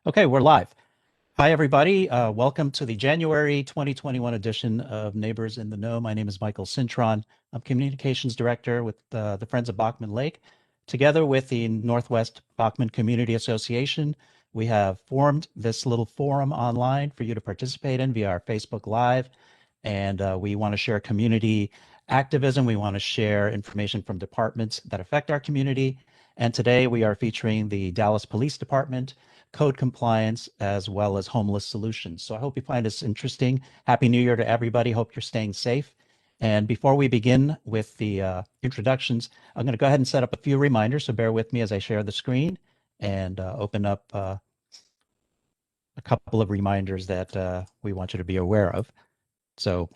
Okay, we're live. Hi, everybody. Welcome to the January 2021 edition of Neighbors in the Know. My name is Michael Cintron. I'm Communications Director with the Friends of Bachman Lake. Together with the Northwest Bachman Community Association, we have formed this little forum online for you to participate in via our Facebook Live. And we want to share community activism. We want to share information from departments that affect our community. And today we are featuring the Dallas Police Department, code compliance, as well as homeless solutions. So I hope you find this interesting. Happy New Year to everybody. Hope you're staying safe. And before we begin with the introductions, I'm going to go ahead and set up a few reminders. So bear with me as I share the screen and open up a couple of reminders that we want you to be aware of. So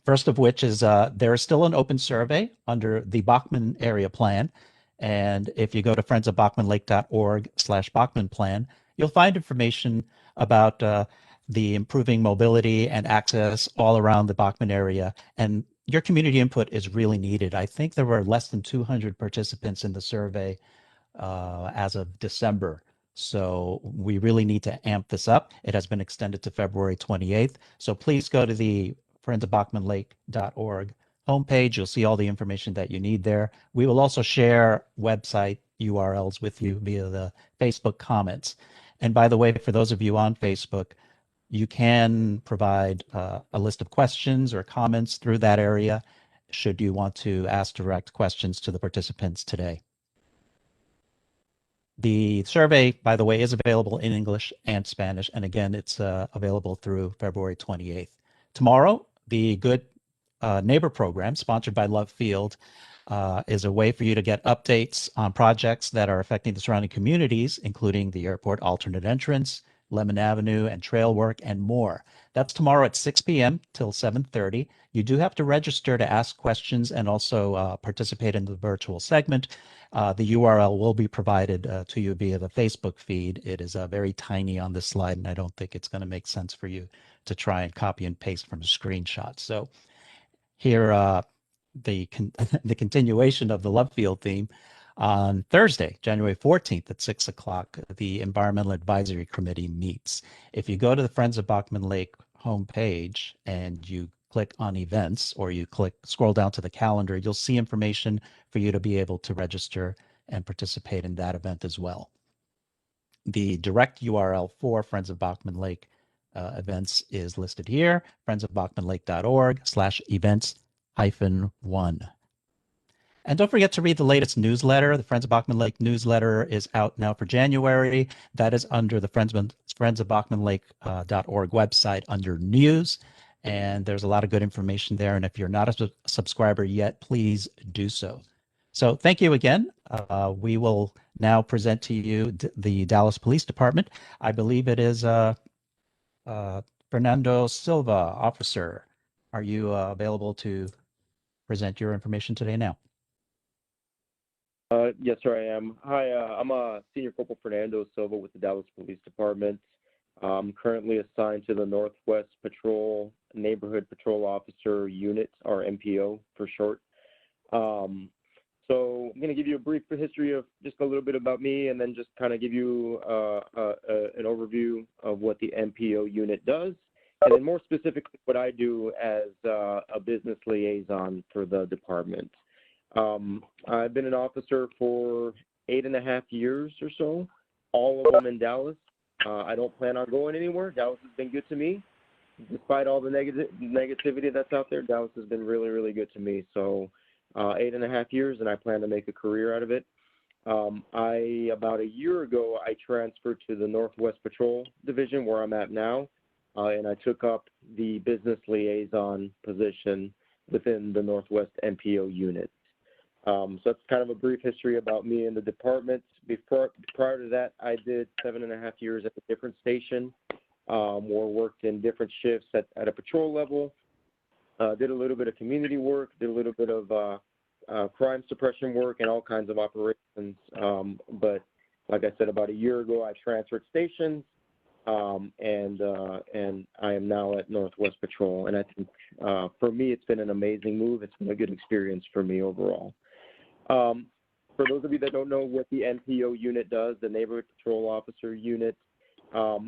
first of which is there is still an open survey under the Bachman Area Plan. And if you go to friendsofbachmanlake.org/Bachman Plan, you'll find information about the improving mobility and access all around the Bachman area. And your community input is really needed. I think there were less than 200 participants in the survey as of December. So we really need to amp this up. It has been extended to February 28th. So please go to the friendsofbachmanlake.org homepage. You'll see all the information that you need there. We will also share website URLs with you via the Facebook comments. And by the way, for those of you on Facebook, you can provide a list of questions or comments through that area should you want to ask direct questions to the participants today. The survey, by the way, is available in English and Spanish. And again, it's available through February 28th. Tomorrow, the Good Neighbor program, sponsored by Love Field, is a way for you to get updates on projects that are affecting the surrounding communities, including the airport alternate entrance, Lemon Avenue, and trail work, and more. That's tomorrow at 6 p.m. till 7:30. You do have to register to ask questions and also participate in the virtual segment. The URL will be provided to you via the Facebook feed. It is very tiny on this slide, and I don't think it's going to make sense for you to try and copy and paste from a screenshot. So here, the the continuation of the Love Field theme. On Thursday, January 14th at 6 o'clock, the Environmental Advisory Committee meets. If you go to the Friends of Bachman Lake homepage and you click on events or you scroll down to the calendar, you'll see information for you to be able to register and participate in that event as well. The direct URL for Friends of Bachman Lake events is listed here, friendsofbachmanlake.org/events-1. And don't forget to read the latest newsletter. The Friends of Bachman Lake newsletter is out now for January. That is under the friendsofbachmanlake.org website under news. And there's a lot of good information there. And if you're not a subscriber yet, please do so. So thank you again. We will now present to you the Dallas Police Department. I believe it is Fernando Silva, officer. Are you available to present your information today now? Yes, sir, I am. Hi, I'm Senior Corporal Fernando Silva with the Dallas Police Department. I'm currently assigned to the Northwest Patrol Neighborhood Patrol Officer Unit, or NPO for short. So I'm going to give you a brief history of just a little bit about me and then just kind of give you an overview of what the NPO unit does, and then more specifically what I do as a business liaison for the department. I've been an officer for 8.5 years or so, all of them in Dallas. I don't plan on going anywhere. Dallas has been good to me. Despite all the negativity that's out there, Dallas has been really, really good to me. So 8.5 years, and I plan to make a career out of it. About a year ago, I transferred to the Northwest Patrol Division, where I'm at now, and I took up the business liaison position within the Northwest NPO unit. So that's kind of a brief history about me and the department. Prior to that, I did 7.5 years at a different station, or worked in different shifts at a patrol level, did a little bit of community work, did a little bit of crime suppression work and all kinds of operations. But like I said, about a year ago, I transferred stations, and I am now at Northwest Patrol. And I think for me, it's been an amazing move. It's been a good experience for me overall. For those of you that don't know what the NPO unit does, the Neighborhood Patrol Officer Unit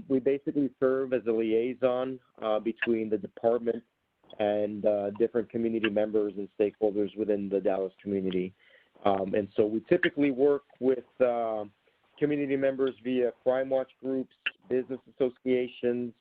We basically serve as a liaison between the department and different community members and stakeholders within the Dallas community. And so we typically work with community members via crime watch groups, business associations,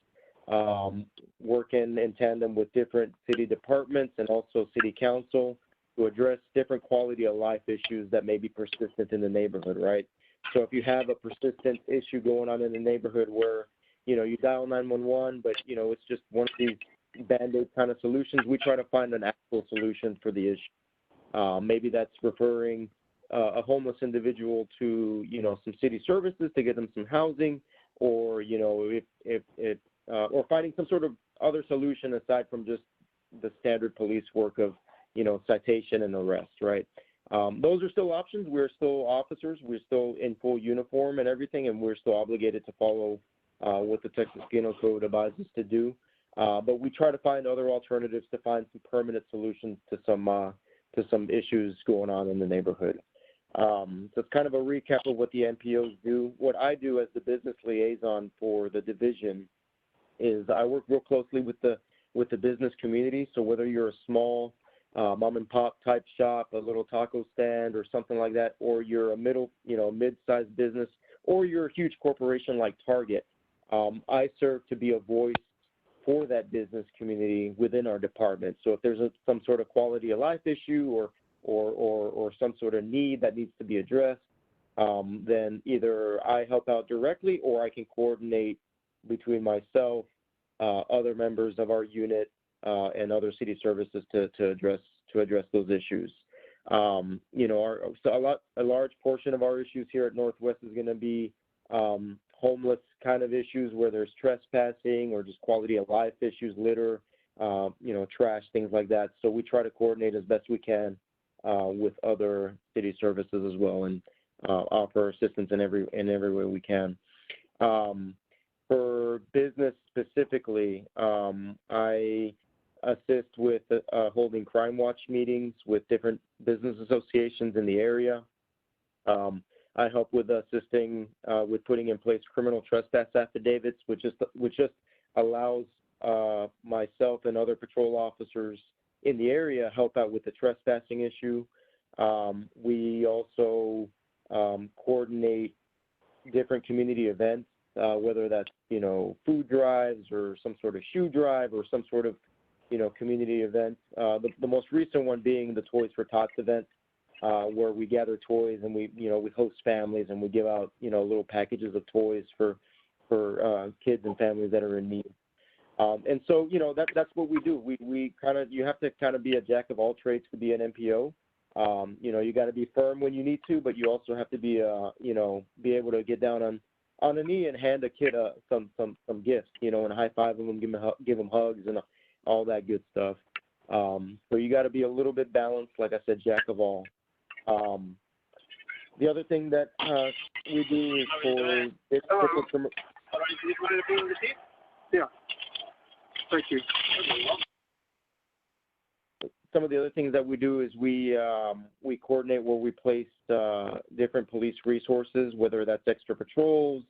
working in tandem with different city departments and also city council to address different quality of life issues that may be persistent in the neighborhood, right? So if you have a persistent issue going on in the neighborhood where, you dial 911, but, it's just one of these Band-Aid kind of solutions, we try to find an actual solution for the issue. Maybe that's referring a homeless individual to, some city services to get them some housing, or, or finding some sort of other solution aside from just the standard police work of, citation and arrest, right? Those are still options. We're still officers. We're still in full uniform and everything, and we're still obligated to follow what the Texas Penal Code advises to do. But we try to find other alternatives to find some permanent solutions to some issues going on in the neighborhood. So it's kind of a recap of what the NPOs do. What I do as the business liaison for the division is I work real closely with the business community. So whether you're a small mom and pop type shop, a little taco stand or something like that, or you're a mid-sized business, or you're a huge corporation like Target, I serve to be a voice for that business community within our department. So if there's some sort of quality of life issue or some sort of need that needs to be addressed, then either I help out directly or I can coordinate between myself, other members of our unit, and other city services to address those issues. A large portion of our issues here at Northwest is going to be homeless kind of issues where there's trespassing or just quality of life issues, litter, trash, things like that. So we try to coordinate as best we can with other city services as well, and offer assistance in every way we can. For business specifically, I assist with holding crime watch meetings with different business associations in the area. I help with assisting with putting in place criminal trespass affidavits, which just allows myself and other patrol officers in the area help out with the trespassing issue. We also coordinate different community events, whether that's food drives or some sort of shoe drive or some sort of community event. The most recent one being the Toys for Tots event, where we gather toys and we host families and we give out little packages of toys for kids and families that are in need. And so that's what we do. We you have to kind of be a jack of all trades to be an NPO. You got to be firm when you need to, but you also have to be be able to get down on a knee and hand a kid some gifts, and high five them, give them hugs and all that good stuff. So you got to be a little bit balanced, like I said, jack of all. The other thing that we do is for yeah. Thank you. Some of the other things that we do is we coordinate where we place different police resources, whether that's extra patrols,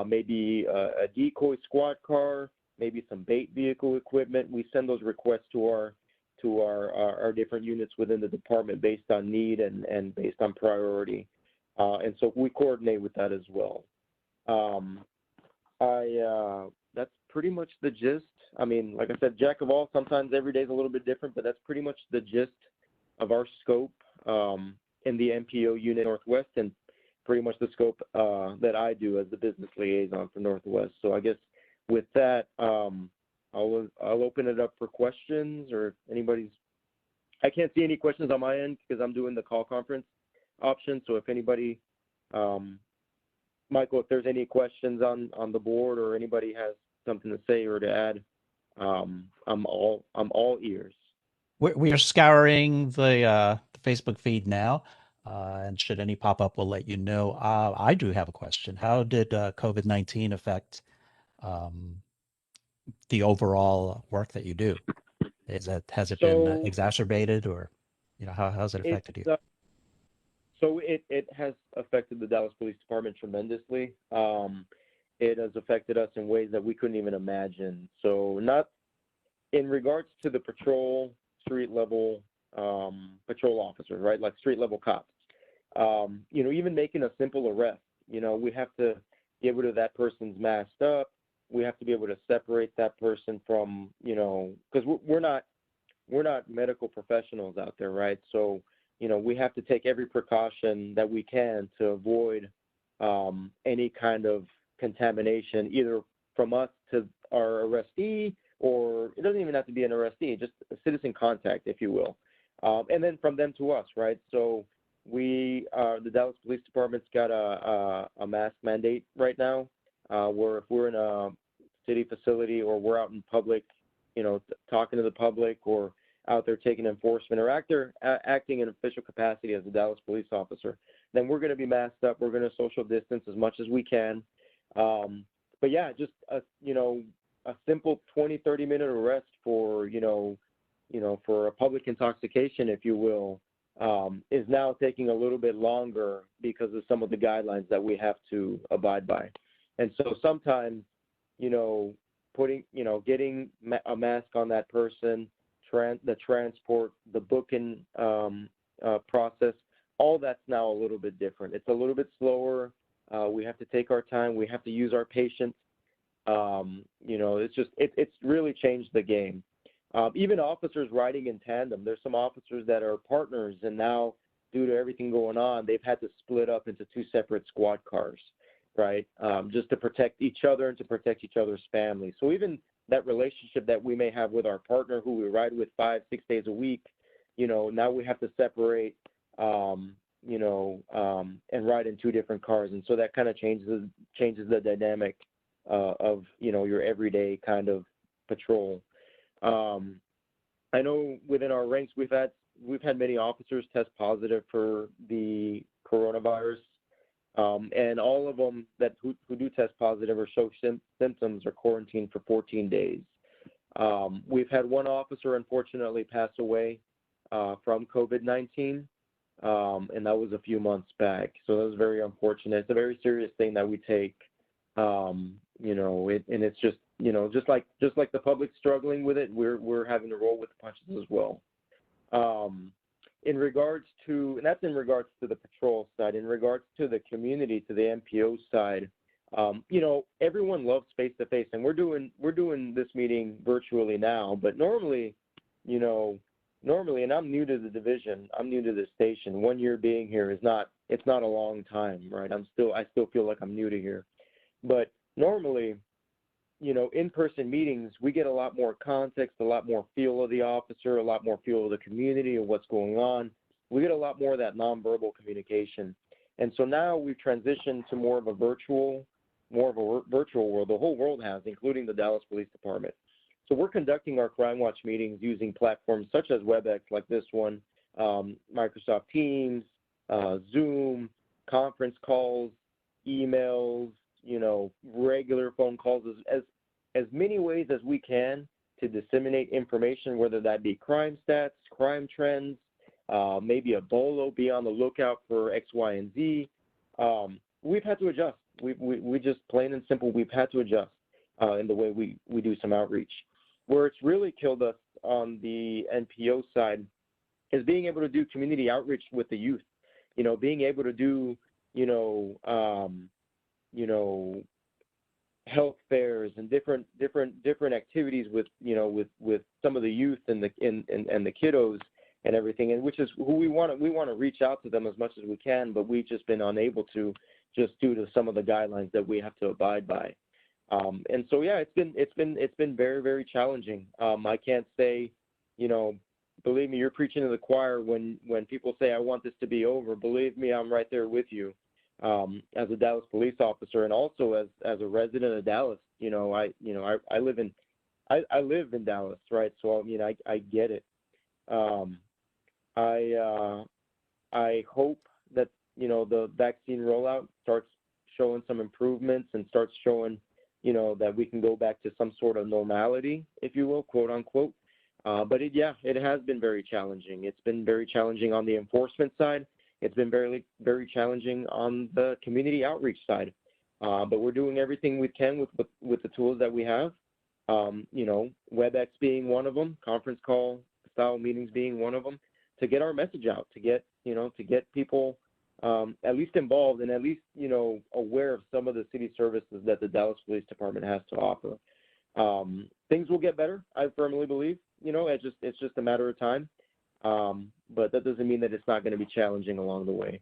maybe a decoy squad car, maybe some bait vehicle equipment. We send those requests to our different units within the department based on need and based on priority. And so we coordinate with that as well. That's pretty much the gist. I mean, like I said, jack of all, sometimes every day is a little bit different, but that's pretty much the gist of our scope in the NPO unit Northwest, and pretty much the scope that I do as the business liaison for Northwest. So I guess with that, I'll open it up for questions, or anybody's. I can't see any questions on my end because I'm doing the call conference option. So if anybody, Michael, if there's any questions on the board or anybody has something to say or to add, I'm all ears. We are scouring the Facebook feed now, and should any pop up, we'll let you know. I do have a question. How did COVID-19 affect the overall work that you do? Has it been exacerbated, or how's it affected you? So it has affected the Dallas Police Department tremendously. it has affected us in ways that we couldn't even imagine. So not in regards to the patrol, street level patrol officers, right? Like street level cops. You know, even making a simple arrest, you know, we have to get rid of that person's masked up. We have to be able to separate that person from, you know, because we're not medical professionals out there, right? So, you know, we have to take every precaution that we can to avoid any kind of contamination, either from us to our arrestee, or it doesn't even have to be an arrestee, just a citizen contact, if you will. And then from them to us, right? So we, the Dallas Police Department's got a mask mandate right now, where if we're in a city facility or we're out in public, you know, talking to the public or out there taking enforcement or acting in official capacity as a Dallas police officer, then we're going to be masked up. We're going to social distance as much as we can. But yeah, just you know, a simple 20, 30-minute arrest for, you know, for a public intoxication, if you will, is now taking a little bit longer because of some of the guidelines that we have to abide by. And so sometimes, you know, getting a mask on that person, the transport, the booking process, all that's now a little bit different. It's a little bit slower. We have to take our time. We have to use our patience. You know, it's really changed the game. Even officers riding in tandem, there's some officers that are partners, and now due to everything going on, they've had to split up into 2 separate squad cars, right? Just to protect each other and to protect each other's families. So even that relationship that we may have with our partner who we ride with 5-6 days a week, you know, now we have to separate, you know, and ride in 2 different cars. And so that kind of changes the dynamic of, you know, your everyday kind of patrol. I know within our ranks we've had many officers test positive for the coronavirus, and all of them that who do test positive or show symptoms are quarantined for 14 days. We've had one officer unfortunately pass away from COVID-19, and that was a few months back. So that was very unfortunate. It's a very serious thing that we take. You know, and it's just, you know, just like the public struggling with it, we're having to roll with the punches as well. In regards to, and that's in regards to the patrol side. In regards to the community, to the NPO side, you know, everyone loves face-to-face, and we're doing this meeting virtually now. But normally, you know, and I'm new to the division, I'm new to the station. 1 year being here it's not a long time, right? I still feel like I'm new to here. But normally, you know, in-person meetings, we get a lot more context, a lot more feel of the officer, a lot more feel of the community of what's going on. We get a lot more of that nonverbal communication. And so now we've transitioned to more of a virtual world. The whole world has, including the Dallas Police Department. So we're conducting our Crime Watch meetings using platforms such as WebEx, like this one, Microsoft Teams, Zoom, conference calls, emails, you know, regular phone calls, as many ways as we can to disseminate information, whether that be crime stats, crime trends, maybe a bolo, be on the lookout for X, Y, and Z. We've had to adjust. We just plain and simple, we've had to adjust in the way we do some outreach. Where it's really killed us on the NPO side is being able to do community outreach with the youth. You know, being able to do, you know, health fairs and different activities with, you know, with some of the youth and the kiddos and everything, and which is who we want to reach out to them as much as we can, but we've just been unable to, just due to some of the guidelines that we have to abide by. And so yeah, it's been very, very challenging. I can't say, you know, believe me, you're preaching to the choir when people say I want this to be over. Believe me, I'm right there with you. As a Dallas police officer, and also as a resident of Dallas, you know, I live in Dallas, right? So I mean, I get it. I hope that, you know, the vaccine rollout starts showing some improvements and starts showing, you know, that we can go back to some sort of normality, if you will, quote unquote. But it has been very challenging. It's been very challenging on the enforcement side. It's been very, very challenging on the community outreach side. But we're doing everything we can with the tools that we have. WebEx being one of them, conference call style meetings being one of them, to get our message out, to get people at least involved and at least, aware of some of the city services that the Dallas Police Department has to offer. Things will get better, I firmly believe. It's just a matter of time. But that doesn't mean that it's not going to be challenging along the way.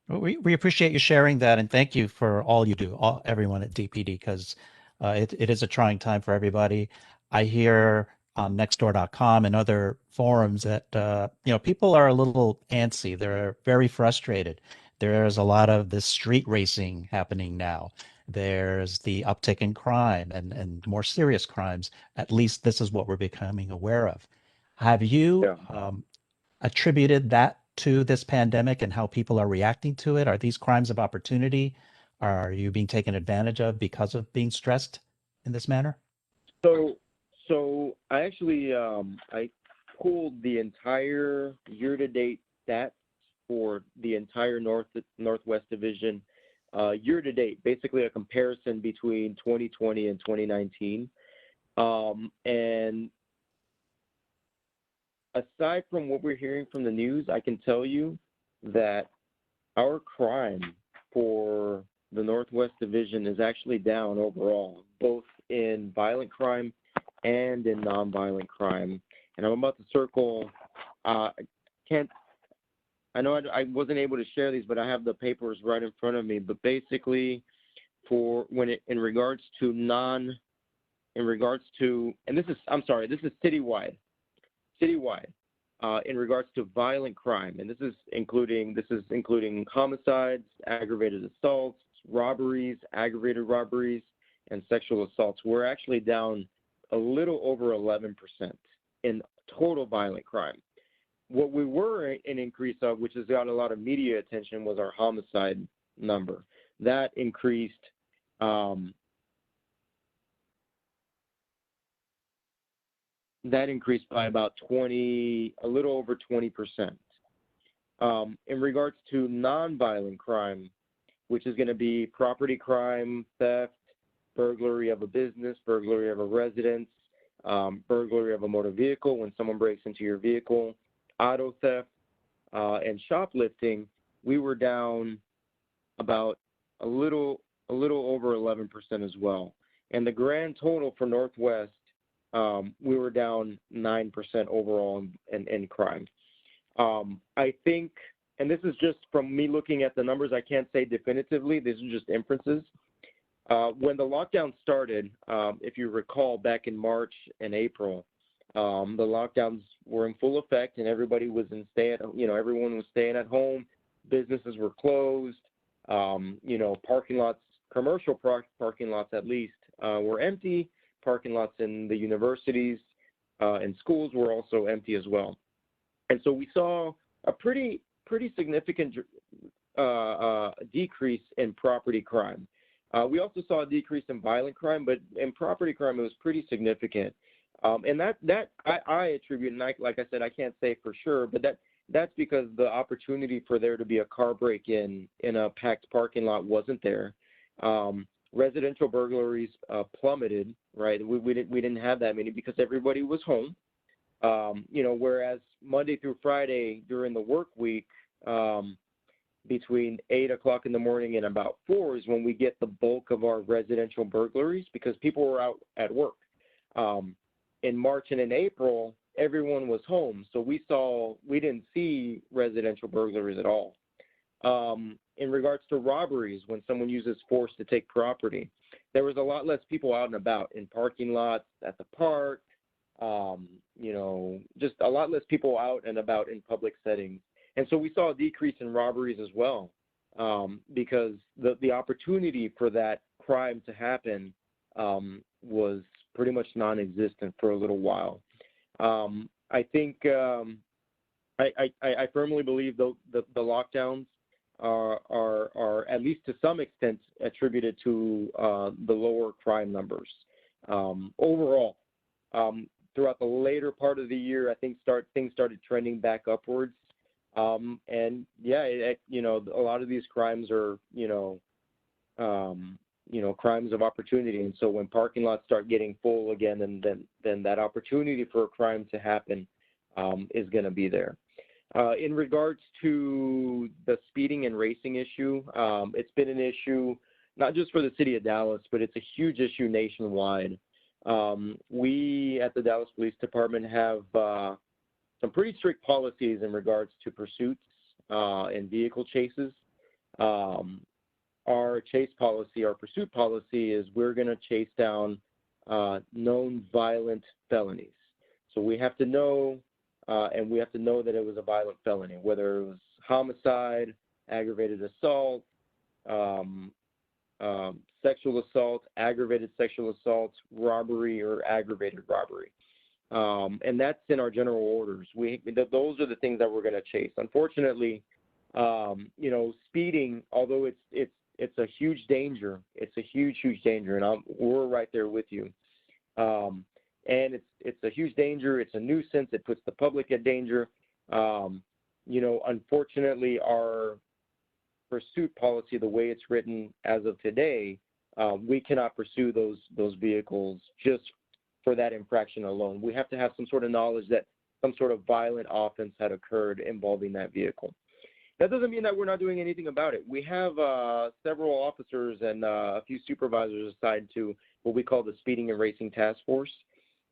Well, we appreciate you sharing that, and thank you for all you do, everyone at DPD, because it is a trying time for everybody. I hear on nextdoor.com and other forums that people are a little antsy. They're very frustrated. There's a lot of this street racing happening now. There's the uptick in crime and more serious crimes. At least this is what we're becoming aware of. Have you attributed that to this pandemic and how people are reacting to it? Are these crimes of opportunity? Are you being taken advantage of because of being stressed in this manner? So I actually I pulled the entire year-to-date stats for the entire Northwest Division year-to-date, basically a comparison between 2020 and 2019. And aside from what we're hearing from the news, I can tell you that our crime for the Northwest Division is actually down overall, both in violent crime and in nonviolent crime. And I'm about to circle, I know I wasn't able to share these, but I have the papers right in front of me. But basically, in regards to, and this is citywide. In regards to violent crime, and this is including homicides, aggravated assaults, robberies, aggravated robberies, and sexual assaults. We're actually down a little over 11% in total violent crime. What we were an increase of, which has got a lot of media attention, was our homicide number. That increased by about a little over 20%. In regards to nonviolent crime, which is going to be property crime, theft, burglary of a business, burglary of a residence, burglary of a motor vehicle when someone breaks into your vehicle, auto theft, and shoplifting, we were down about a little over 11% as well. And the grand total for Northwest, we were down 9% overall in crime. I think, and this is just from me looking at the numbers, I can't say definitively, these are just inferences. When the lockdown started, if you recall, back in March and April, the lockdowns were in full effect, and everybody was everyone was staying at home. Businesses were closed. Parking lots, commercial parking lots at least, were empty. Parking lots in the universities and schools were also empty as well. And so we saw a pretty significant decrease in property crime. We also saw a decrease in violent crime, but in property crime, it was pretty significant. And that I attribute, and like I said, I can't say for sure, but that's because the opportunity for there to be a car break-in in a packed parking lot wasn't there. Residential burglaries plummeted, right? We didn't have that many because everybody was home. Whereas Monday through Friday during the work week, between 8 o'clock in the morning and about 4 is when we get the bulk of our residential burglaries because people were out at work. In March and in April, everyone was home, so we didn't see residential burglaries at all. In regards to robberies, when someone uses force to take property, there was a lot less people out and about in parking lots, at the park, just a lot less people out and about in public settings. And so we saw a decrease in robberies as well, because the opportunity for that crime to happen was pretty much non-existent for a little while. I think I firmly believe the lockdowns are at least to some extent attributed to the lower crime numbers. Overall, throughout the later part of the year, I think things started trending back upwards. And yeah, a lot of these crimes are, crimes of opportunity. And so when parking lots start getting full again, then that opportunity for a crime to happen is going to be there. In regards to the speeding and racing issue, it's been an issue not just for the city of Dallas, but it's a huge issue nationwide. We at the Dallas Police Department have some pretty strict policies in regards to pursuits and vehicle chases. Our chase policy, our pursuit policy is we're going to chase down known violent felonies. So we have to know, and we have to know that it was a violent felony, whether it was homicide, aggravated assault, sexual assault, aggravated sexual assault, robbery, or aggravated robbery. And that's in our general orders. Those are the things that we're going to chase. Unfortunately, speeding, although it's a huge danger, it's a huge danger, and we're right there with you. And it's a huge danger. It's a nuisance. It puts the public at danger. Unfortunately, our pursuit policy, the way it's written as of today, we cannot pursue those vehicles just for that infraction alone. We have to have some sort of knowledge that some sort of violent offense had occurred involving that vehicle. That doesn't mean that we're not doing anything about it. We have several officers and a few supervisors assigned to what we call the Speeding and Racing Task Force.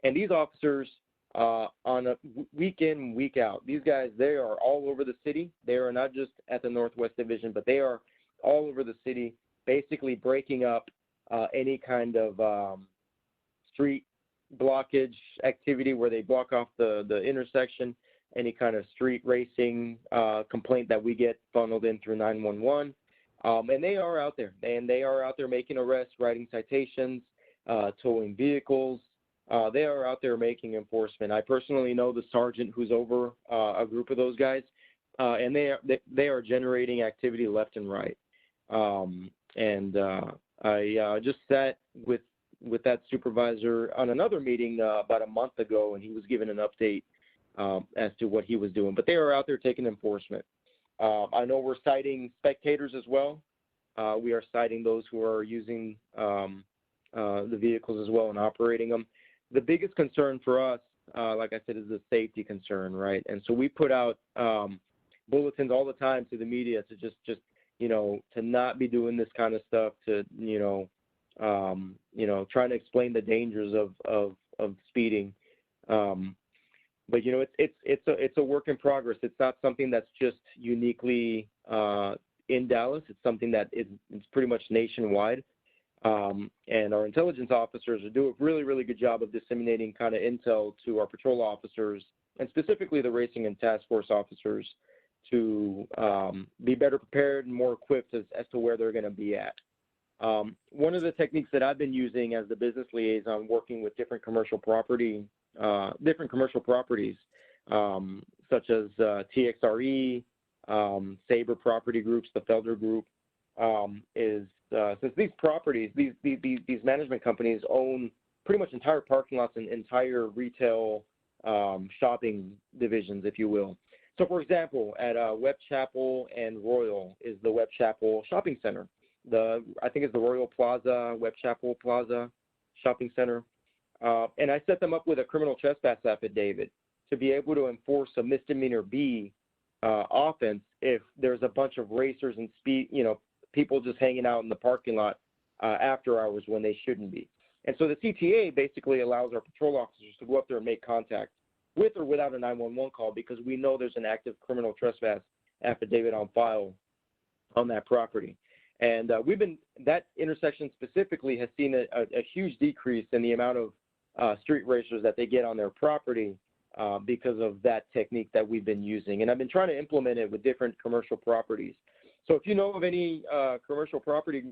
And these officers, on a week in, week out, these guys, they are all over the city. They are not just at the Northwest Division, but they are all over the city, basically breaking up any kind of street blockage activity where they block off the intersection, any kind of street racing complaint that we get funneled in through 911. And they are out there. And they are out there making arrests, writing citations, towing vehicles. They are out there making enforcement. I personally know the sergeant who's over a group of those guys, and they are generating activity left and right. I just sat with that supervisor on another meeting about a month ago, and he was given an update as to what he was doing. But they are out there taking enforcement. I know we're citing spectators as well. We are citing those who are using the vehicles as well and operating them. The biggest concern for us, like I said, is the safety concern, right? And so we put out bulletins all the time to the media to just to not be doing this kind of stuff, to trying to explain the dangers of speeding. But it's a work in progress. It's not something that's just uniquely in Dallas. It's something that is pretty much nationwide. And our intelligence officers do a really, really good job of disseminating kind of intel to our patrol officers, and specifically the racing and task force officers, to be better prepared and more equipped as to where they're going to be at. One of the techniques that I've been using as the business liaison, working with different commercial properties, such as TXRE, Sabre Property Groups, the Felder Group, is since these properties, these management companies own pretty much entire parking lots and entire retail shopping divisions, if you will. So, for example, at Webb Chapel and Royal is the Webb Chapel Shopping Center. I think it's the Royal Plaza, Webb Chapel Plaza Shopping Center. And I set them up with a criminal trespass affidavit to be able to enforce a misdemeanor B offense if there's a bunch of racers and people just hanging out in the parking lot after hours when they shouldn't be. And so the CTA basically allows our patrol officers to go up there and make contact with or without a 911 call, because we know there's an active criminal trespass affidavit on file on that property. And that intersection specifically has seen a huge decrease in the amount of street racers that they get on their property because of that technique that we've been using. And I've been trying to implement it with different commercial properties. So if you know of any commercial property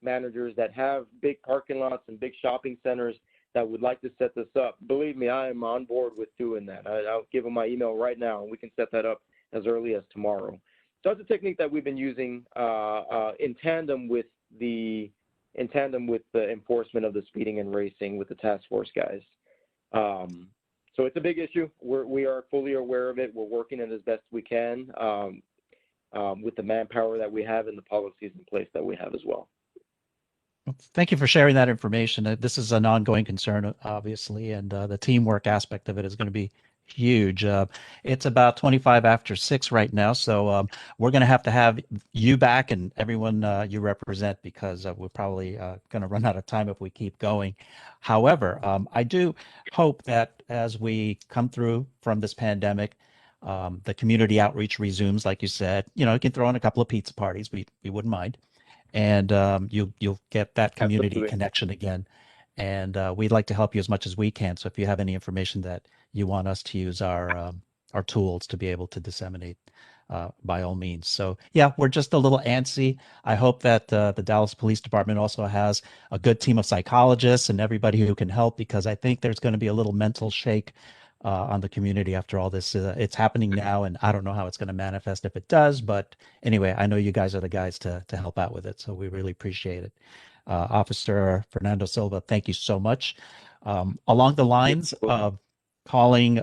managers that have big parking lots and big shopping centers that would like to set this up, believe me, I am on board with doing that. I'll give them my email right now, and we can set that up as early as tomorrow. So that's a technique that we've been using in tandem with the enforcement of the speeding and racing with the task force guys. So it's a big issue. We are fully aware of it. We're working it as best we can. with the manpower that we have and the policies in place that we have as well. Thank you for sharing that information. This is an ongoing concern, obviously, and the teamwork aspect of it is going to be huge. It's about 25 after 6 right now, so we're going to have you back and everyone you represent, because we're probably going to run out of time if we keep going. However, I do hope that as we come through from this pandemic, the community outreach resumes, like you said. You know, you can throw in a couple of pizza parties. We wouldn't mind, and you'll get that community Absolutely. connection again. And we'd like to help you as much as we can. So if you have any information that you want us to use our tools to be able to disseminate, by all means. So yeah, we're just a little antsy. I hope that the Dallas Police Department also has a good team of psychologists and everybody who can help, because I think there's going to be a little mental shake on the community after all this. It's happening now, and I don't know how it's going to manifest if it does. But anyway, I know you guys are the guys to help out with it, so we really appreciate it. Officer Fernando Silva, thank you so much. Along the lines of calling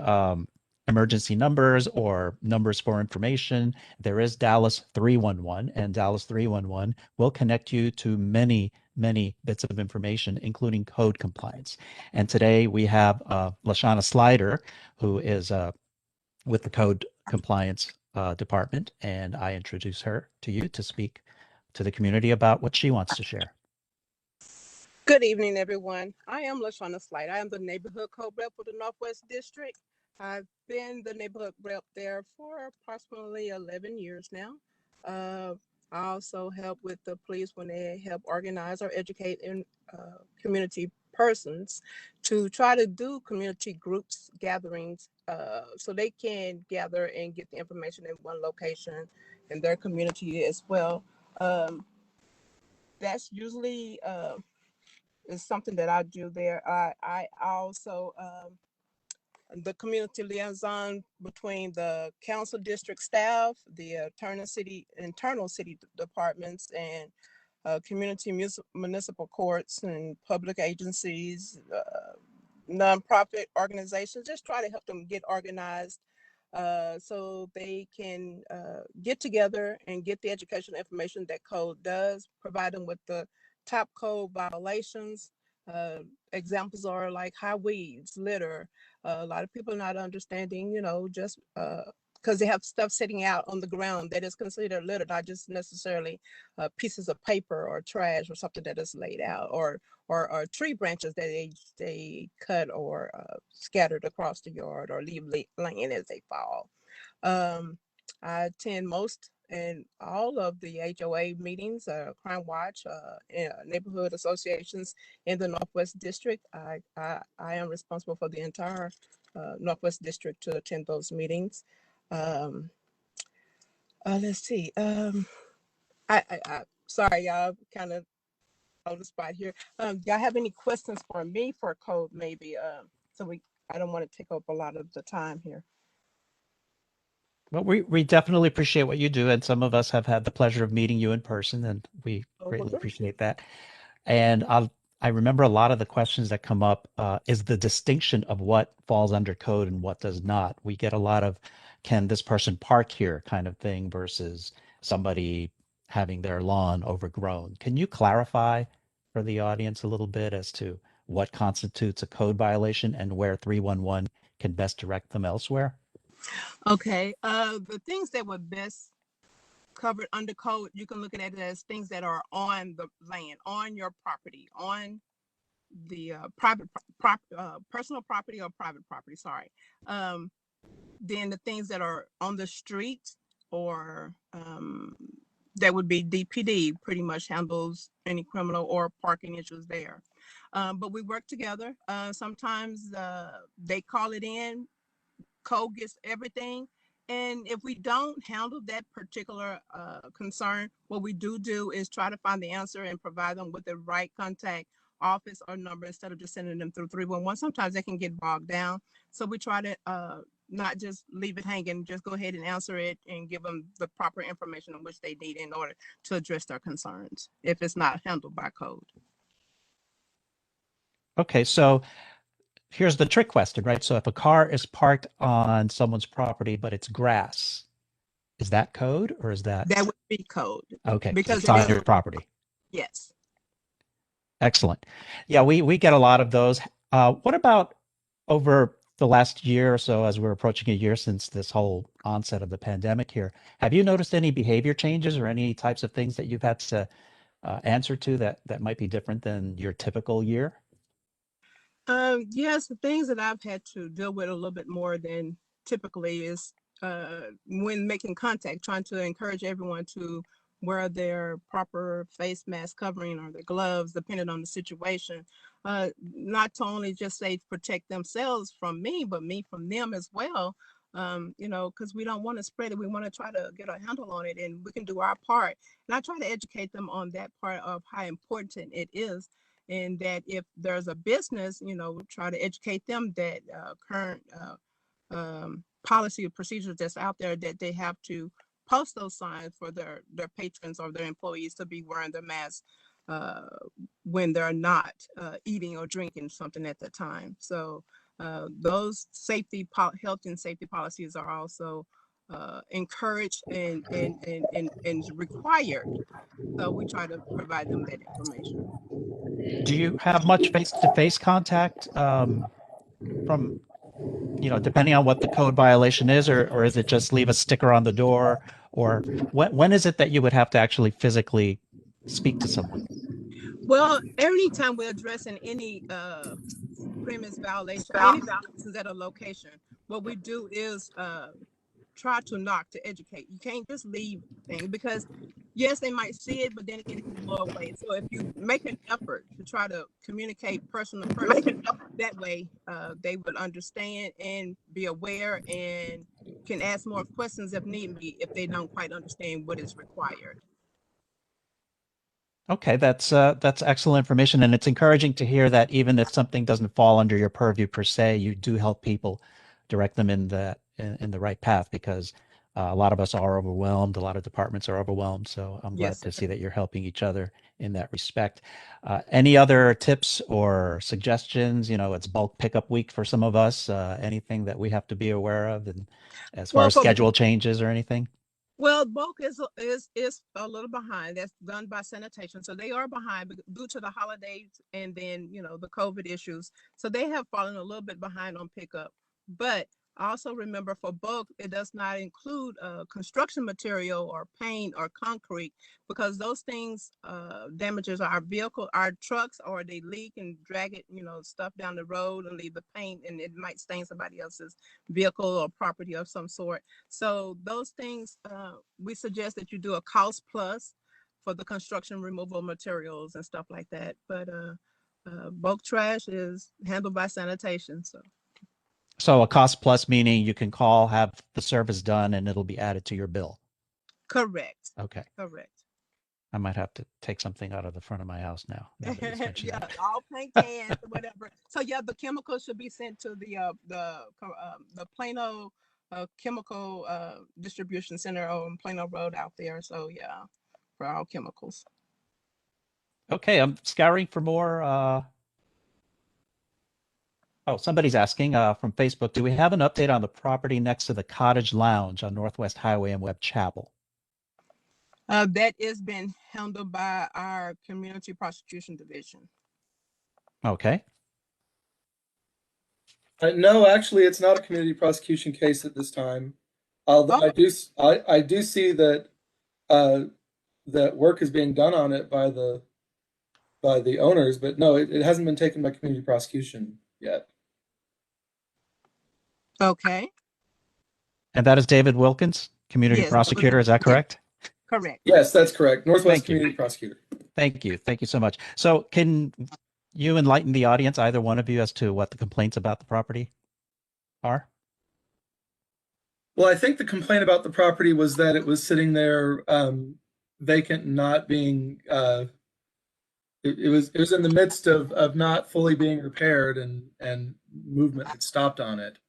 emergency numbers or numbers for information, there is Dallas 311, and Dallas 311 will connect you to many bits of information, including code compliance. And today we have Lashana Slider, who is with the code compliance department, and I introduce her to you to speak to the community about what she wants to share. Good evening, everyone. I am LaShawna Slight. I am the neighborhood code rep for the Northwest District. I've been the neighborhood rep there for approximately 11 years now. I also help with the police when they help organize or educate in community persons to try to do community groups gatherings so they can gather and get the information in one location in their community as well. That's usually is something that I do there. I also the community liaison between the council district staff, the internal city departments, and community municipal courts and public agencies, nonprofit organizations. Just try to help them get organized so they can get together and get the educational information that code does, provide them with the top code violations. Examples are like high weeds, litter. A lot of people are not understanding, just because they have stuff sitting out on the ground that is considered litter, not just necessarily pieces of paper or trash or something that is laid out, or tree branches that they cut or scattered across the yard or leave laying as they fall. I attend most and all of the HOA meetings, Crime Watch, neighborhood associations in the Northwest District. I am responsible for the entire Northwest District to attend those meetings. Let's see. I sorry, y'all, kind of on the spot here. Y'all have any questions for me for code, maybe? I don't want to take up a lot of the time here. Well, we definitely appreciate what you do, and some of us have had the pleasure of meeting you in person, and we greatly appreciate that. And I remember a lot of the questions that come up is the distinction of what falls under code and what does not. We get a lot of, can this person park here kind of thing versus somebody having their lawn overgrown. Can you clarify for the audience a little bit as to what constitutes a code violation and where 311 can best direct them elsewhere? Okay. The things that were best covered under code, you can look at it as things that are on the land, on your property, on the personal property or private property. Sorry. Then the things that are on the street or that would be DPD pretty much handles any criminal or parking issues there. But we work together. Sometimes they call it in, code gets everything. And if we don't handle that particular concern, what we do is try to find the answer and provide them with the right contact office or number instead of just sending them through 311. Sometimes they can get bogged down. So we try to not just leave it hanging, just go ahead and answer it and give them the proper information on which they need in order to address their concerns if it's not handled by code. Okay, so here's the trick question, right? So if a car is parked on someone's property, but it's grass, Is that code or is that? That would be code. Okay, Because it's on your property. yes. Excellent. Yeah, we get a lot of those. What about over the last year or so, as we're approaching a year since this whole onset of the pandemic here? Have you noticed any behavior changes or any types of things that you've had to answer to that might be different than your typical year? Yes, the things that I've had to deal with a little bit more than typically is when making contact, trying to encourage everyone to wear their proper face mask covering or their gloves, depending on the situation. Not to only just say protect themselves from me, but me from them as well. Because we don't want to spread it. We want to try to get a handle on it, and we can do our part. And I try to educate them on that part of how important it is, and that if there's a business, try to educate them that current policy or procedures that's out there, that they have to post those signs for their patrons or their employees to be wearing their masks uh, when they're not eating or drinking something at the time. So those health and safety policies are also encouraged and required. So we try to provide them that information. Do you have much face-to-face contact from, depending on what the code violation is, or is it just leave a sticker on the door? Or when is it that you would have to actually physically speak to someone? Well, anytime we're addressing any premise violation, any violations at a location, what we do is try to knock to educate. You can't just leave things, because yes, they might see it, but then again, it can blow away. So if you make an effort to try to communicate person to person, that way they would understand and be aware and can ask more questions if need be, if they don't quite understand what is required. Okay, that's excellent information, and it's encouraging to hear that even if something doesn't fall under your purview per se, you do help people, direct them in the right path, because a lot of us are overwhelmed, a lot of departments are overwhelmed. So I'm glad Yes. to see that you're helping each other in that respect. Any other tips or suggestions? It's bulk pickup week for some of us. Anything that we have to be aware of, and as far Well, as schedule changes or anything? Well, bulk is a little behind. That's done by sanitation, so they are behind due to the holidays and then the COVID issues. So they have fallen a little bit behind on pickup. But also remember, for bulk, it does not include construction material or paint or concrete, because those things damages our vehicle, our trucks, or they leak and drag it, stuff down the road and leave the paint, and it might stain somebody else's vehicle or property of some sort. So those things, we suggest that you do a cost plus for the construction removal materials and stuff like that. But bulk trash is handled by sanitation. So a cost plus meaning you can call, have the service done, and it'll be added to your bill. Correct. Okay. Correct. I might have to take something out of the front of my house now that you mentioned Yeah, that. all paint cans or whatever. So yeah, the chemicals should be sent to the Plano chemical distribution center on Plano Road out there. So yeah, for all chemicals. Okay, I'm scouring for more. Oh, somebody's asking from Facebook, do we have an update on the property next to the Cottage Lounge on Northwest Highway in Webb Chapel? That is being handled by our community prosecution division. Okay. No, actually, it's not a community prosecution case at this time. Although I do see that that work is being done on it by the owners, but no, it hasn't been taken by community prosecution yet. Okay. And that is David Wilkins, community Yes, prosecutor. Is that correct? correct. Yes, that's correct. Northwest Thank you. Community Prosecutor. Thank you. Thank you so much. So can you enlighten the audience, either one of you, as to what the complaints about the property are? Well, I think the complaint about the property was that it was sitting there vacant, and not being. It was in the midst of not fully being repaired, and movement had stopped on it.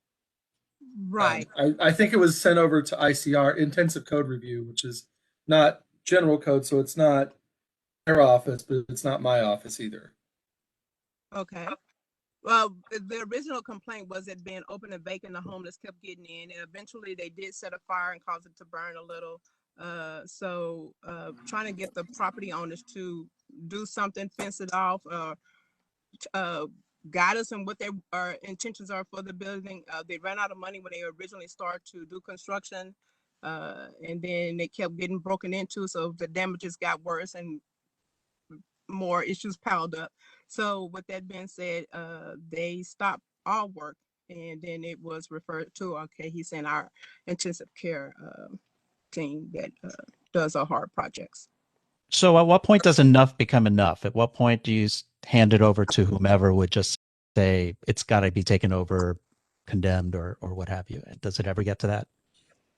Right. I think it was sent over to ICR, Intensive Code Review, which is not general code, so it's not their office, but it's not my office either. Okay. Well, the original complaint was it being open and vacant. The homeless kept getting in, and eventually they did set a fire and cause it to burn a little. Trying to get the property owners to do something, fence it off, uh, guide us on what their intentions are for the building. They ran out of money when they originally started to do construction, and then they kept getting broken into, so the damages got worse and more issues piled up. So with that being said, they stopped all work, and then it was referred to, okay, he's in our intensive care team that does our hard projects. So at what point does enough become enough? At what point do you hand it over to whomever would just say it's got to be taken over, condemned, or what have you? Does it ever get to that?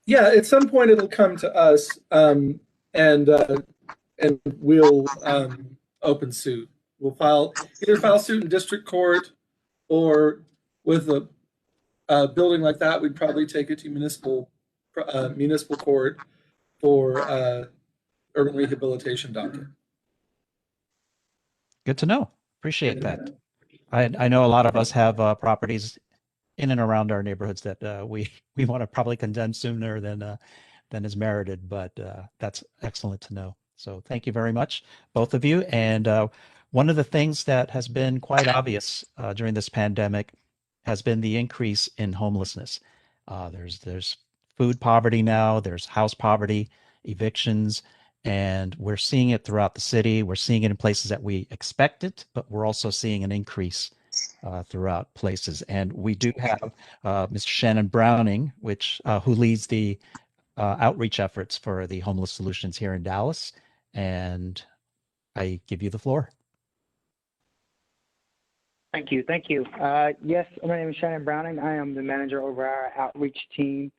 Yeah, at some point it'll come to us, and we'll open suit. We'll either file suit in district court, or with a building like that, we'd probably take it to municipal court for urban rehabilitation docket. Good to know. Appreciate that. I know a lot of us have properties in and around our neighborhoods that we want to probably condemn sooner than is merited, but that's excellent to know. So thank you very much, both of you. And one of the things that has been quite obvious during this pandemic has been the increase in homelessness. There's food poverty now, there's house poverty, evictions, and we're seeing it throughout the city. We're seeing it in places that we expected, but we're also seeing an increase throughout places. And we do have Mr. Shannon Browning, who leads the outreach efforts for the homeless solutions here in Dallas. And I give you the floor. Thank you. Thank you. Yes, my name is Shannon Browning. I am the manager over our outreach team.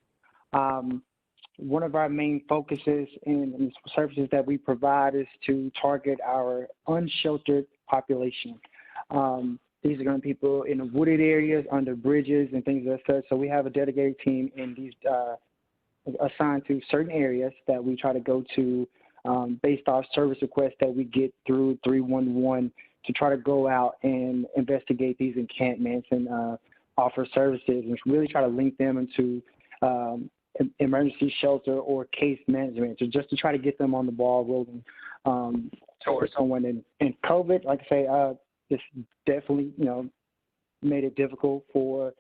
One of our main focuses in services that we provide is to target our unsheltered population. These are going to be people in the wooded areas, under bridges, and things of that sort. So we have a dedicated team in these assigned to certain areas that we try to go to based off service requests that we get through 311 to try to go out and investigate these encampments and offer services and really try to link them into emergency shelter or case management, so just to try to get them on the ball rolling towards someone. In COVID, like I say, this definitely, made it difficult for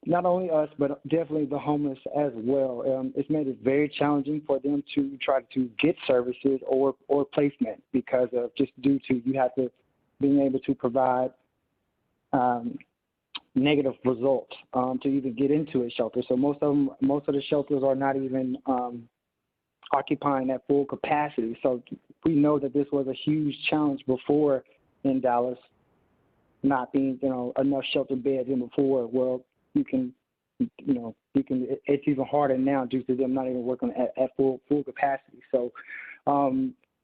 not only us, but definitely the homeless as well. It's made it very challenging for them to try to get services or placement because of just due to you have to being able to provide negative results to even get into a shelter. So most of the shelters are not even occupying at full capacity. So we know that this was a huge challenge before in Dallas, not being enough shelter beds in before. Well, it's even harder now due to them not even working at full capacity. So,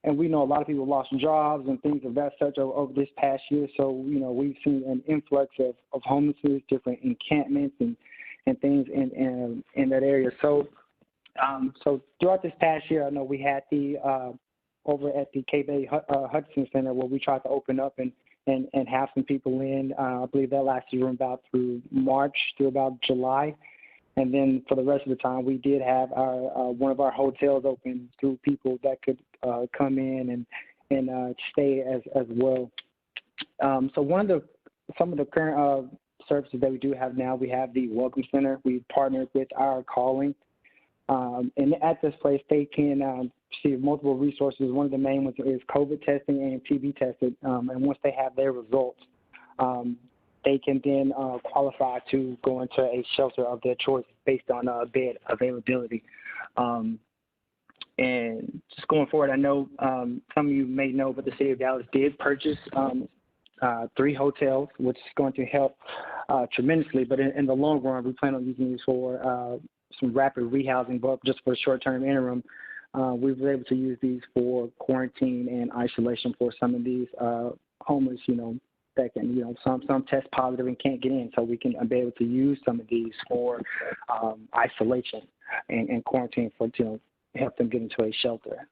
and we know a lot of people lost jobs and things of that such over this past year. So, we've seen an influx of homelessness, different encampments and things in that area. So, so throughout this past year, I know we had the over at the K-Bay Hudson Center where we tried to open up and have some people in. I believe that lasted from about through March to about July. And then for the rest of the time, we did have our one of our hotels open through people that could come in and stay as well. So some of the current services that we do have now, we have the Welcome Center. We've partnered with our calling. And at this place, they can receive multiple resources. One of the main ones is COVID testing and TB testing. And once they have their results, they can then qualify to go into a shelter of their choice based on bed availability. And just going forward, I know some of you may know, but the city of Dallas did purchase 3 hotels, which is going to help tremendously. But in the long run, we plan on using these for some rapid rehousing, but just for the short-term interim. We were able to use these for quarantine and isolation for some of these homeless, that can, some test positive and can't get in. So we can be able to use some of these for isolation and quarantine for, help them get into a shelter.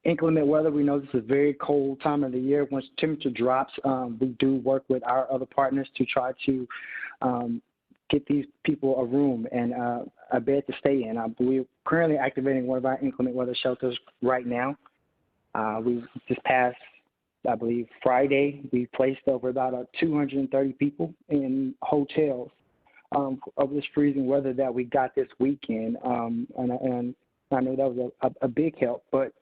inclement weather. We know this is a very cold time of the year. Once temperature drops, we do work with our other partners to try to get these people a room and a bed to stay in. We're currently activating one of our inclement weather shelters right now. We just passed, I believe, Friday, we placed over about 230 people in hotels of this freezing weather that we got this weekend. And I know that was a big help, but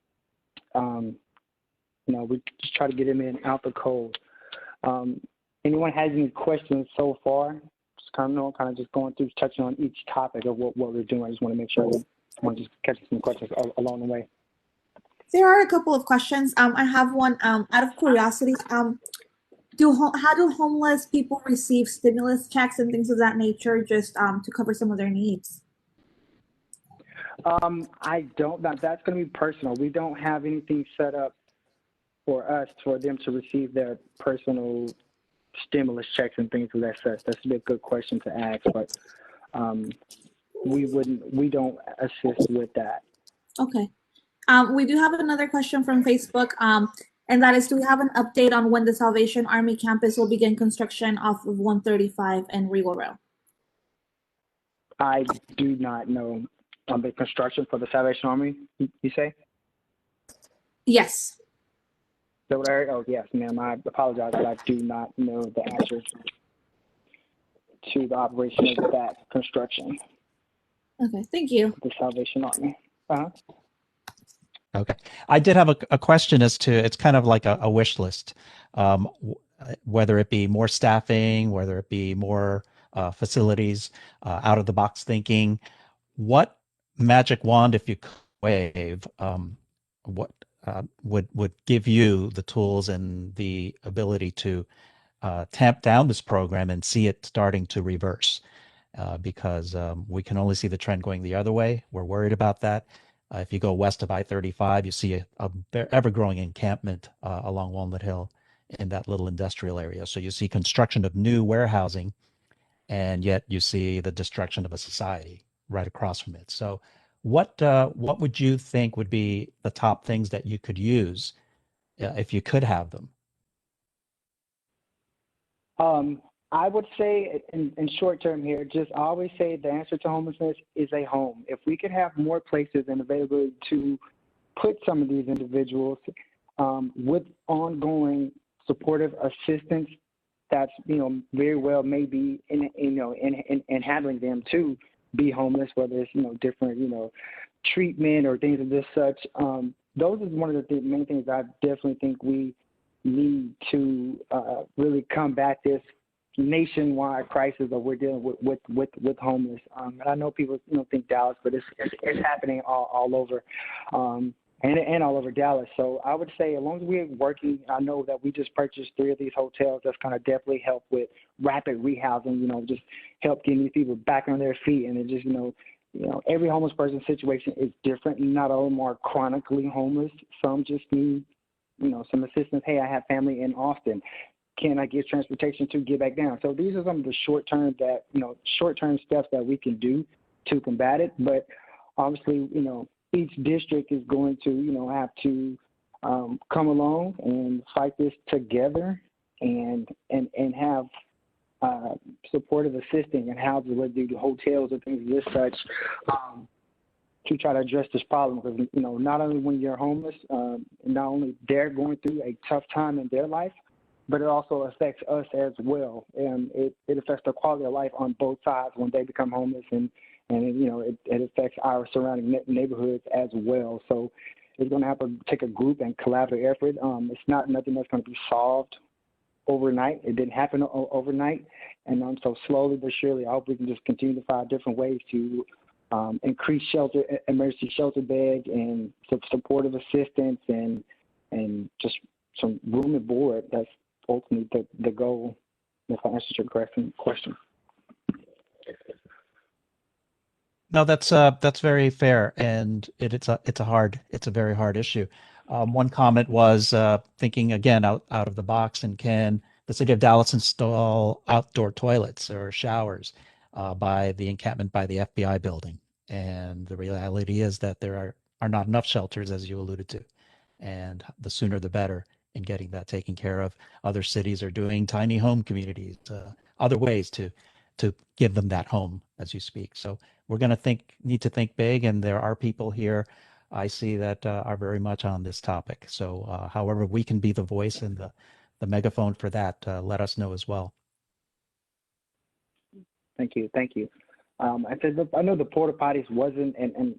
we just try to get them in out the cold. Anyone has any questions so far? Just kind of just going through, touching on each topic of what we're doing. I just want to make sure I want to just catch some questions along the way. There are a couple of questions. I have one out of curiosity. How do homeless people receive stimulus checks and things of that nature just to cover some of their needs? I don't. That's going to be personal. We don't have anything set up for us for them to receive their personal stimulus checks and things of that such. That's a good question to ask, but we don't assist with that. Okay. We do have another question from Facebook, and that is, do we have an update on when the Salvation Army campus will begin construction off of 135 and Regal Row? I do not know. The construction for the Salvation Army, you say? Yes. Oh, yes, ma'am. I apologize, but I do not know the answer to the operation of that construction. Okay, thank you. The Salvation Army. Okay. I did have a question as to, it's kind of like a wish list, whether it be more staffing, whether it be more facilities, out of the box thinking. What magic wand, if you could wave, what would give you the tools and the ability to tamp down this program and see it starting to reverse? Because we can only see the trend going the other way. We're worried about that. If you go west of I-35, you see a ever-growing encampment along Walnut Hill in that little industrial area. So you see construction of new warehousing, and yet you see the destruction of a society right across from it. So what would you think would be the top things that you could use if you could have them? I would say in short term here, just always say the answer to homelessness is a home. If we could have more places and availability to put some of these individuals with ongoing supportive assistance, that's very well maybe in handling them to be homeless, whether it's different treatment or things of this such. Those is one of the main things I definitely think we need to really combat this nationwide crisis that we're dealing with homeless. And I know people think Dallas, but it's happening all over. And all over Dallas. So I would say as long as we're working, I know that we just purchased 3 of these hotels. That's going to definitely help with rapid rehousing, just help getting these people back on their feet. And it just, every homeless person's situation is different. Not all of them are chronically homeless. Some just need, some assistance. Hey, I have family in Austin. Can I get transportation to get back down? So these are some of the short-term steps that we can do to combat it. But obviously, each district is going to, have to come along and fight this together and have supportive assisting and housing, whether they do hotels or things of this such, to try to address this problem. Because, not only when you're homeless, not only they're going through a tough time in their life, but it also affects us as well. And it affects the quality of life on both sides when they become homeless, and it affects our surrounding neighborhoods as well. So it's going to have to take a group and collaborative effort. It's not nothing that's going to be solved overnight. It didn't happen overnight. And so slowly but surely, I hope we can just continue to find different ways to increase emergency shelter beds and supportive assistance and just some room and board. That's ultimately the goal, if I answered your question. No, that's very fair, and it's a very hard issue. One comment was thinking again out of the box, and can the city of Dallas install outdoor toilets or showers by the encampment by the FBI building? And the reality is that there are not enough shelters, as you alluded to. and the sooner the better in getting that taken care of. Other cities are doing tiny home communities, other ways to give them that home as you speak. So we're going to need to think big, and there are people here I see that are very much on this topic. So however we can be the voice and the megaphone for that, let us know as well. Thank you. Thank you. I said, look, I know the porta potties wasn't an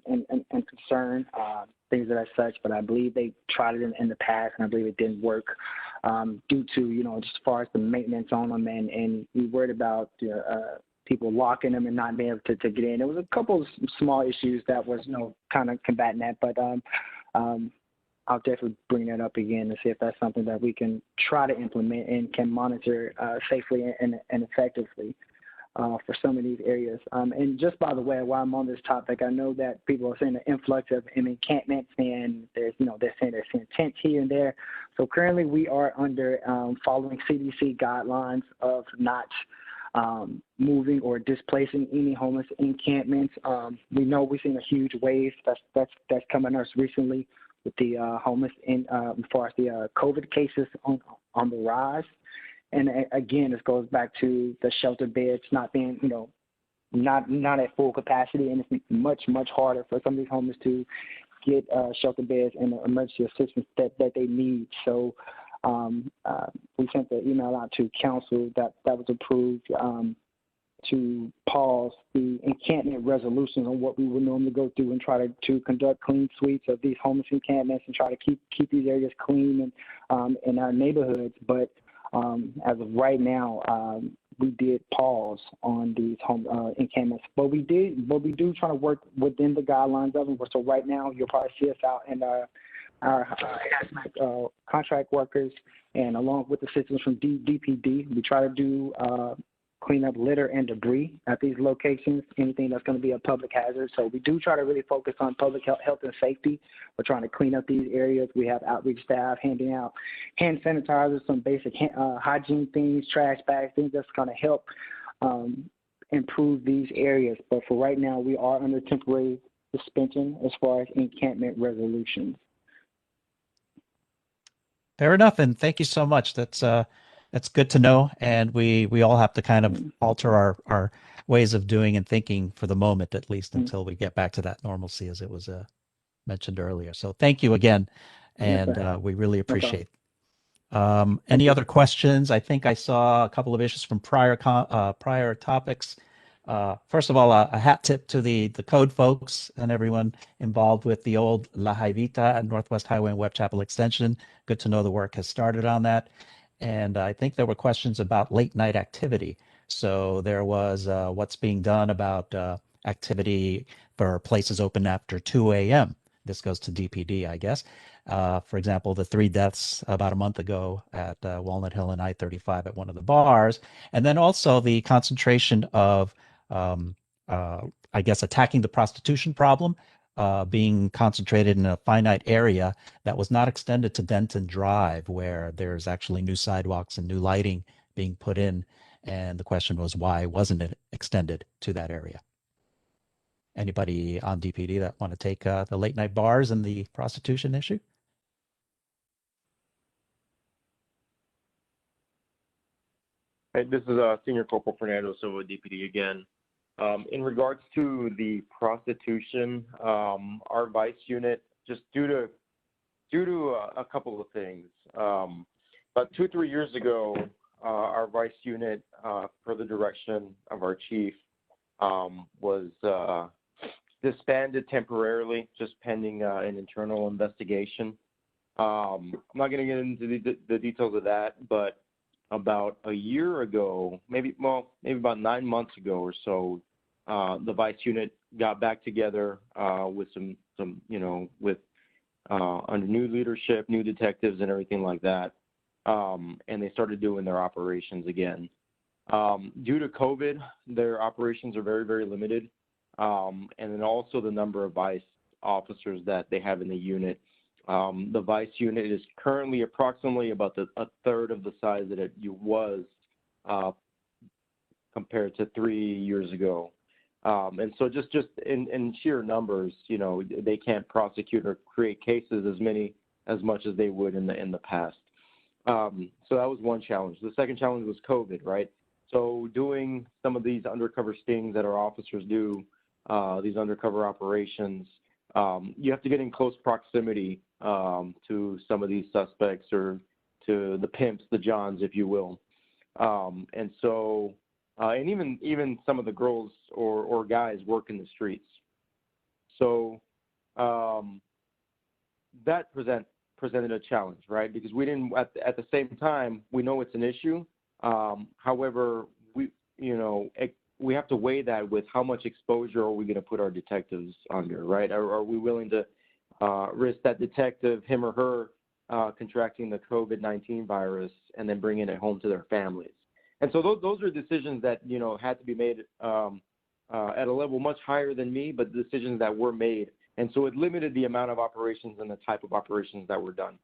concern, things of that such, but I believe they tried it in the past, and I believe it didn't work due to, you know, just as far as the maintenance on them, and we worried about people locking them and not being able to get in. There was a couple of small issues that was, you know, kind of combating that, but I'll definitely bring that up again to see if that's something that we can try to implement and can monitor safely and effectively. For some of these areas. And just by the way, while I'm on this topic, I know that people are saying the influx of encampments, and there's, you know, they're saying there's tents here and there. So currently we are under following CDC guidelines of not moving or displacing any homeless encampments. We know we've seen a huge wave that's coming us recently with the homeless as far as the COVID cases on the rise. And again, this goes back to the shelter beds not being, you know, not at full capacity, and it's much harder for some of these homeless to get shelter beds and the emergency assistance that they need. So we sent the email out to council that was approved to pause the encampment resolutions on what we would normally go through and try to conduct clean sweeps of these homeless encampments and try to keep these areas clean and in our neighborhoods, but as of right now, we did pause on these home encampments, but we do try to work within the guidelines of them. So right now, you'll probably see us out in our hazmat contract workers, and along with assistance from DPD, we try to do clean up litter and debris at these locations, anything that's going to be a public hazard. So we do try to really focus on public health and safety. We're trying to clean up these areas. We have outreach staff handing out hand sanitizers, some basic hygiene things, trash bags, things that's going to help improve these areas. But for right now, we are under temporary suspension as far as encampment resolutions. Fair enough, and thank you so much. That's good to know, and we all have to kind of alter our ways of doing and thinking for the moment, at least until we get back to that normalcy, as it was mentioned earlier. So thank you again, and we really appreciate. Any other questions? I think I saw a couple of issues from prior topics. First of all, a hat tip to the code folks and everyone involved with the old La Jaivita at Northwest Highway and Webb Chapel Extension. Good to know the work has started on that. And I think there were questions about late night activity. So there was what's being done about activity for places open after 2 a.m. This goes to DPD, I guess. For example, the 3 deaths about a month ago at Walnut Hill and I-35 at one of the bars. And then also the concentration of, I guess, attacking the prostitution problem, being concentrated in a finite area that was not extended to Denton Drive, where there's actually new sidewalks and new lighting being put in. And the question was, why wasn't it extended to that area? Anybody on DPD that want to take the late night bars and the prostitution issue? Hey, this is Senior Corporal Fernando Silva, DPD again. In regards to the prostitution, our vice unit, just due to a couple of things, about 2-3 years ago, our vice unit, per the direction of our chief, was disbanded temporarily, just pending an internal investigation. I'm not going to get into the details of that, but about a year ago, maybe about 9 months ago or so, the vice unit got back together with some with under new leadership, new detectives, and everything like that, and they started doing their operations again. Due to COVID, their operations are very, very limited, and then also the number of vice officers that they have in the unit. The vice unit is currently approximately about a third of the size that it was compared to 3 years ago. And so just in sheer numbers, they can't prosecute or create cases as many as much as they would in the past. So that was one challenge. The second challenge was COVID, right? So doing some of these undercover stings that our officers do, these undercover operations, you have to get in close proximity to some of these suspects or to the pimps, the Johns, if you will. And so, and even some of the girls or guys work in the streets. So that presented a challenge, right? Because we didn't, at the same time, we know it's an issue. However, we have to weigh that with how much exposure are we going to put our detectives under, right? Are we willing to risk that detective, him or her, contracting the COVID-19 virus and then bringing it home to their families? And so those are decisions that, had to be made at a level much higher than me, but decisions that were made. And so it limited the amount of operations and the type of operations that were done.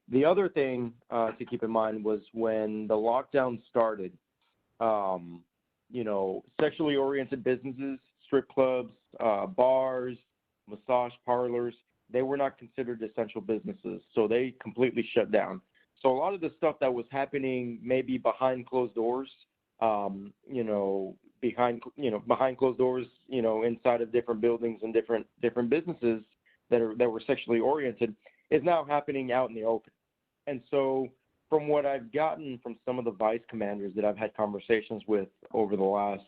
The other thing to keep in mind was when the lockdown started, sexually oriented businesses, strip clubs, bars, massage parlors, they were not considered essential businesses. So they completely shut down. So a lot of the stuff that was happening maybe behind closed doors, behind closed doors, inside of different buildings and different businesses that were sexually oriented is now happening out in the open. And so from what I've gotten from some of the vice commanders that I've had conversations with over the last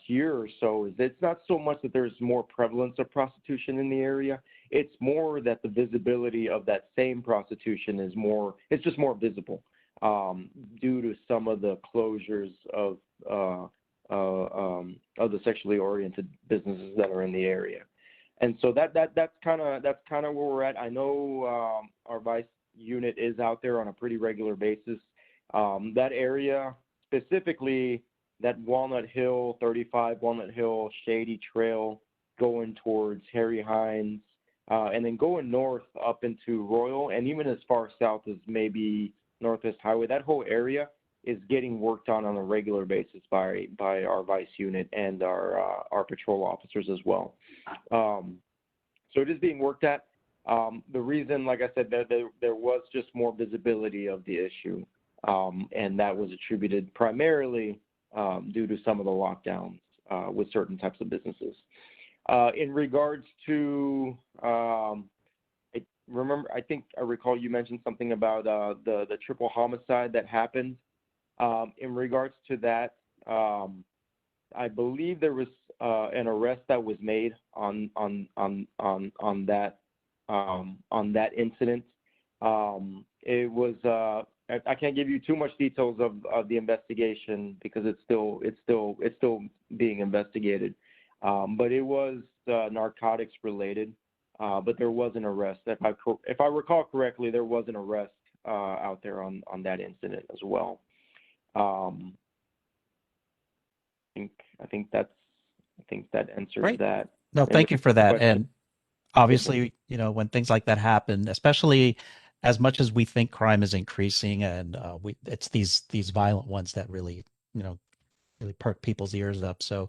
year or so, is it's not so much that there's more prevalence of prostitution in the area. It's more that the visibility of that same prostitution is it's just more visible due to some of the closures of the sexually oriented businesses that are in the area. And so that's kind of where we're at. I know our vice unit is out there on a pretty regular basis. That area, specifically that Walnut Hill, 35 Walnut Hill, Shady Trail, going towards Harry Hines, and then going north up into Royal, and even as far south as maybe Northwest Highway, that whole area is getting worked on a regular basis by our vice unit and our patrol officers as well. So it is being worked at. The reason, like I said, there was just more visibility of the issue, and that was attributed primarily due to some of the lockdowns with certain types of businesses. In regards to, I think I recall you mentioned something about the triple homicide that happened. In regards to that, I believe there was an arrest that was made on that incident. It was I can't give you too much details of the investigation because it's still being investigated. But it was narcotics related. But there was an arrest. If I recall correctly, there was an arrest out there on that incident as well. I think that answers Great. that. No, thank you for that. Question? And obviously, when things like that happen, especially as much as we think crime is increasing, and it's these violent ones that really, really perk people's ears up. So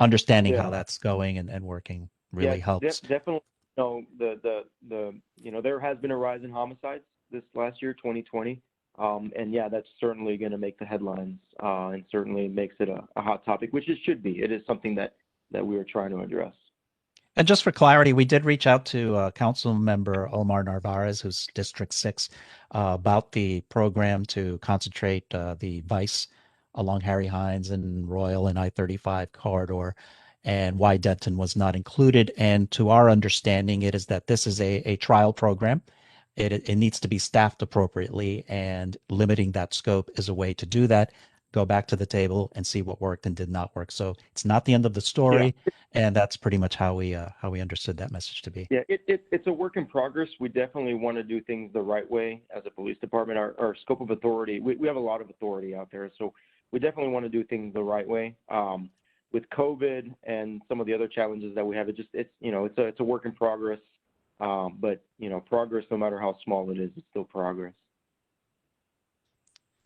understanding how that's going and working really helps. Definitely. There has been a rise in homicides this last year, 2020. And that's certainly going to make the headlines and certainly makes it a hot topic, which it should be. It is something that we are trying to address. And just for clarity, we did reach out to Council Member Omar Narvaez, who's District 6, about the program to concentrate the vice along Harry Hines and Royal and I-35 corridor, and why Denton was not included. And to our understanding, it is that this is a trial program. It needs to be staffed appropriately, and limiting that scope is a way to do that. Go back to the table and see what worked and did not work. So it's not the end of the story, and that's pretty much how we understood that message to be. Yeah, it's a work in progress. We definitely want to do things the right way as a police department. Our scope of authority, we have a lot of authority out there, so we definitely want to do things the right way. With COVID and some of the other challenges that we have, it's a work in progress. But progress, no matter how small it is still progress.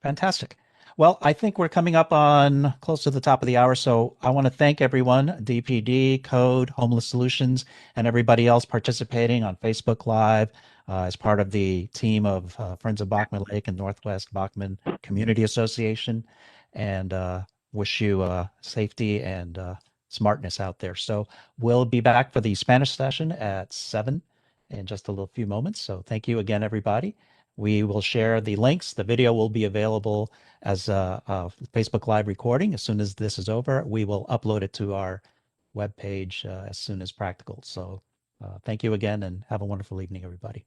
Fantastic. Well, I think we're coming up on close to the top of the hour, so I want to thank everyone, DPD, Code, Homeless Solutions, and everybody else participating on Facebook Live, as part of the team of Friends of Bachman Lake and Northwest Bachman Community Association, and wish you safety and smartness out there. So we'll be back for the Spanish session at 7 in just a little few moments. So thank you again, everybody. We will share the links. The video will be available as a Facebook Live recording. As soon as this is over, we will upload it to our webpage as soon as practical. So thank you again and have a wonderful evening, everybody.